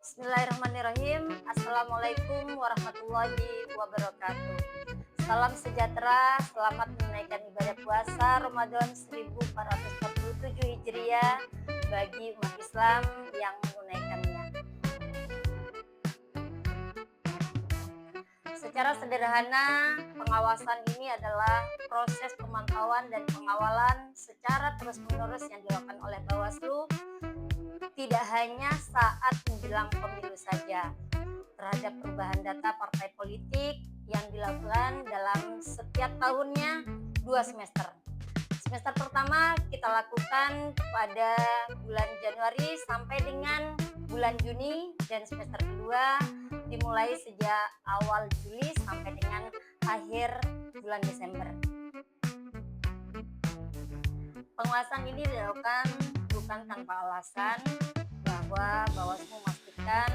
Bismillahirrahmanirrahim. Assalamualaikum warahmatullahi wabarakatuh. Salam sejahtera, selamat menunaikan ibadah puasa Ramadan 1447 Hijriah bagi umat Islam yang menunaikannya. Secara sederhana, pengawasan ini adalah proses pemantauan dan pengawalan secara terus-menerus yang dilakukan oleh Bawaslu, tidak hanya saat menjelang pemilu saja, terhadap perubahan data partai politik yang dilakukan dalam setiap tahunnya 2 semester. Semester pertama kita lakukan pada bulan Januari sampai dengan bulan Juni, dan semester kedua dimulai sejak awal Juli sampai dengan akhir bulan Desember. Pengawasan ini dilakukan bukan tanpa alasan, bahwa Bawaslu memastikan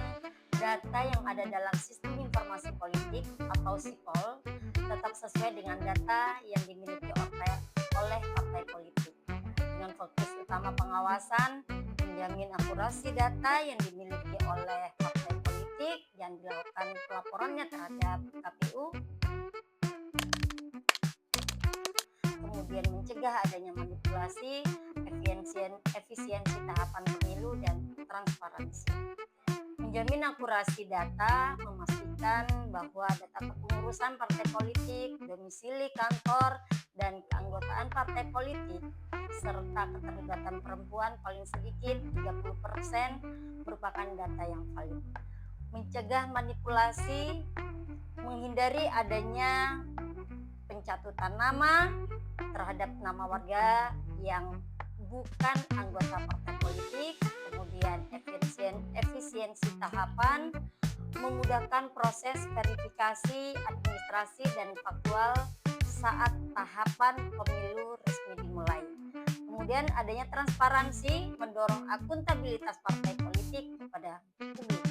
data yang ada dalam sistem informasi politik atau SIPOL tetap sesuai dengan data yang dimiliki oleh partai politik. Dengan fokus utama pengawasan menjamin akurasi data yang dimiliki oleh partai politik yang dilakukan pelaporannya terhadap KPU, kemudian mencegah adanya manipulasi, efisiensi tahapan pemilu, dan transparansi. Menjamin akurasi data, memastikan bahwa data kepengurusan partai politik, domisili kantor, dan keanggotaan partai politik, serta keterlibatan perempuan paling sedikit 30% merupakan data yang valid. Mencegah manipulasi, menghindari adanya pencatutan nama terhadap nama warga yang bukan anggota partai politik, kemudian efisiensi tahapan, memudahkan proses verifikasi administrasi dan faktual saat tahapan pemilu resmi dimulai. Kemudian adanya transparansi, mendorong akuntabilitas partai politik kepada publik.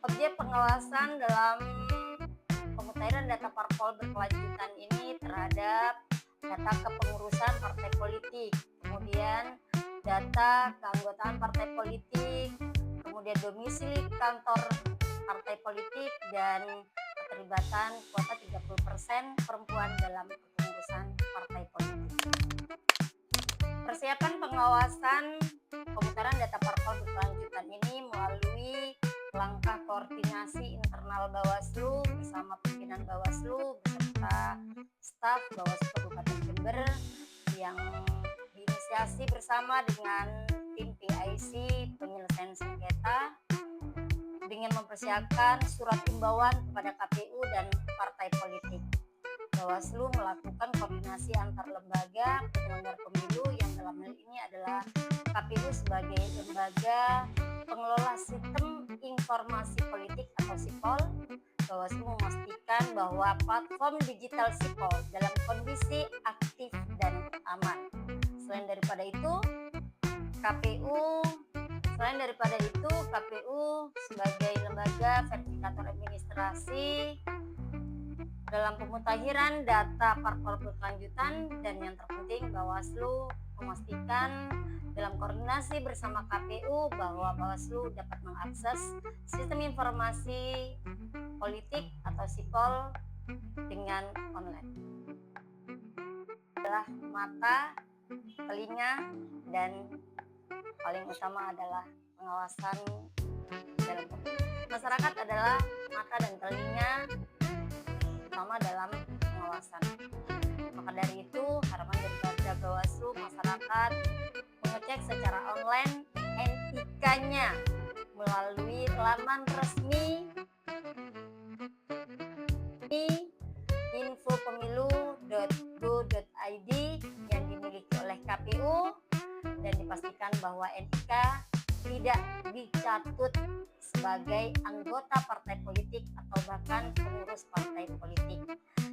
Objek pengawasan dalam pemutahiran data parpol berkelanjutan ini terhadap data kepengurusan partai politik, kemudian data keanggotaan partai politik, kemudian domisili kantor partai politik, dan keterlibatan kuota 30% perempuan dalam kepengurusan partai politik. Persiapan pengawasan pemutaran data parpol berkelanjutan ini melalui langkah koordinasi internal Bawaslu bersama pimpinan Bawaslu beserta staf Bawaslu Kabupaten Jember yang diinisiasi bersama dengan tim PIC penyelesaian sengketa, dengan mempersiapkan surat imbauan kepada KPU dan partai politik. Bawaslu melakukan koordinasi antar lembaga penyelenggara pemilu yang dalam hal ini adalah KPU sebagai lembaga pengelola sistem informasi politik atau SIPOL. Bawaslu memastikan bahwa platform digital SIPOL dalam kondisi aktif dan aman. Selain daripada itu, KPU sebagai lembaga verifikator administrasi dalam pemutahiran data parpol berkelanjutan, dan yang terpenting Bawaslu memastikan dalam koordinasi bersama KPU bahwa Bawaslu dapat mengakses sistem informasi politik atau SIPOL dengan online. Adalah mata, telinga, dan paling utama adalah pengawasan dalam pemilu. Masyarakat adalah mata dan telinga utama dalam pengawasan. Maka dari itu, harapan daripada Bawaslu, masyarakat mengecek secara online NIK-nya melalui laman resmi infopemilu.go.id yang dimiliki oleh KPU, dan dipastikan bahwa NIK tidak dicatut sebagai anggota partai politik atau bahkan pengurus partai politik.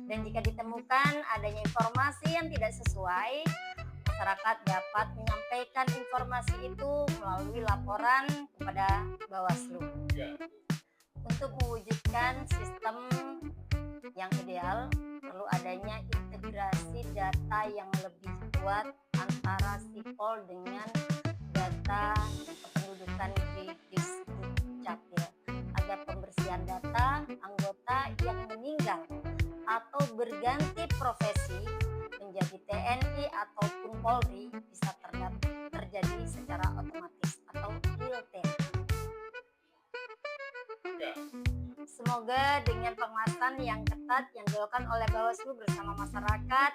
Dan jika ditemukan adanya informasi yang tidak sesuai, masyarakat dapat menyampaikan informasi itu melalui laporan kepada Bawaslu. Untuk mewujudkan sistem yang ideal, perlu adanya integrasi data yang lebih kuat antara SIPOL dengan data kependudukan profesi menjadi TNI ataupun Polri bisa terjadi secara otomatis atau real time. Semoga dengan pengawasan yang ketat yang dilakukan oleh Bawaslu bersama masyarakat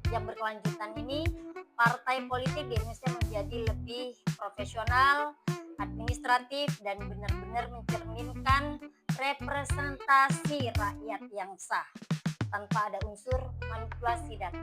yang berkelanjutan ini, partai politik di Indonesia menjadi lebih profesional, administratif, dan benar-benar mencerminkan representasi rakyat yang sah tanpa ada unsur manipulasi data.